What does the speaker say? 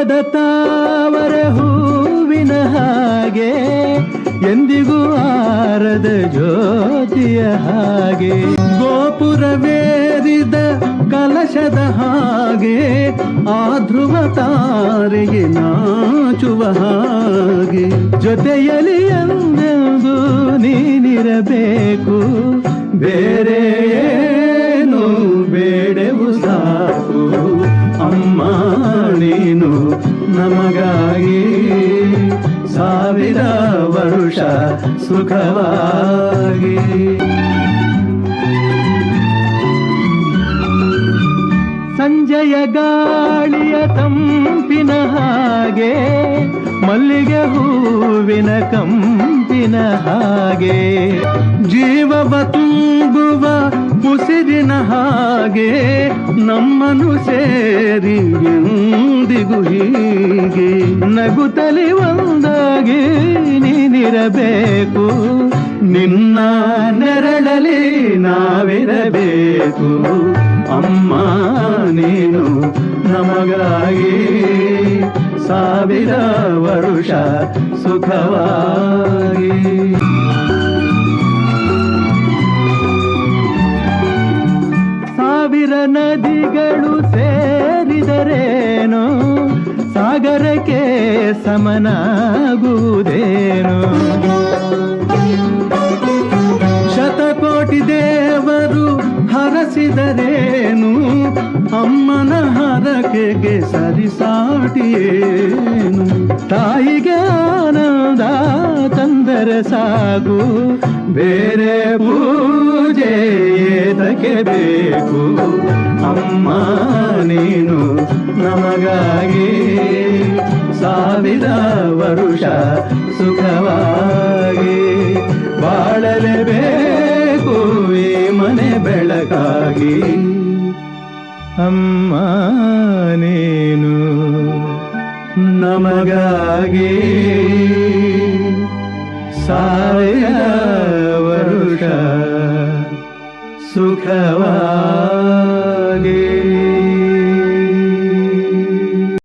ಮುಖದ ತಾವರ ಹೂವಿನ ಹಾಗೆ ಎಂದಿಗೂ ಆರದ ಜ್ಯೋತಿಯ ಹಾಗೆ ಗೋಪುರವೇರಿದ ಕಲಶದ ಹಾಗೆ ಆ ಧ್ರುವ ತಾರೆಗೆ ನಾಚುವ ಹಾಗೆ ಜೊತೆಯಲ್ಲಿ ಎಂದೆಂದು ನೀನಿರಬೇಕು ಬೇರೆ ಏನು ಬೇಡವು ಸಾಕು ಅಮ್ಮ ನೀನು ನಮಗಾಗಿ ಸಾವಿರ ವರುಷ ಸುಖವಾಗಿ ಸಂಜೆಯ ಗಾಳಿಯ ತಂಪಿನ ಹಾಗೆ ಮಲ್ಲಿಗೆ ಹೂವಿನ ಕಂಪಿನ ಹಾಗೆ ಜೀವವ ತುಂಬುವ ಉಸಿರಿನ ಹಾಗೆ ನಮ್ಮನ್ನು ಸೇರಿ ಎಂದಿಗೂ ಹೀಗೆ ನಗುತ್ತಲಿ ಒಂದಾಗಿ ನೀನಿರಬೇಕು ನಿನ್ನ ನೆರಳಲಿ ನಾವಿರಬೇಕು ಅಮ್ಮ ನೀನು ನಮಗಾಗಿ ಸಾವಿರ ವರುಷ ಸುಖವಾಗಿ ಸಾವಿರ ನದಿಗಳು ಸೇರಿದರೇನು ಸಾಗರಕ್ಕೆ ಸಮನಾಗುವುದೇನು ಶತಕೋಟಿ ದೇವರು ಹರಸಿದರೇನು ಅಮ್ಮನ ಹರಕೆಗೆ ಸರಿಸಾಟಿಯೇನು ತಾಯಿಗೆ ಆನಂದ ತಂದರೆ ಸಾಕು ಬೇರೆ ಪೂಜೆ ಏತಕ್ಕೆ ಬೇಕು ಅಮ್ಮ ನೀನು ನಮಗಾಗಿ ಸಾವಿರ ವರುಷ ಸುಖವಾಗಿ ಬಾಳಲೇಬೇಕು ಈ ಮನೆ ಬೆಳಕಾಗಿ ಅಮ್ಮ ನೀನು ನಮಗಾಗಿ ಸಾವಿರ ವರುಷ ಸುಖವಾಗಿ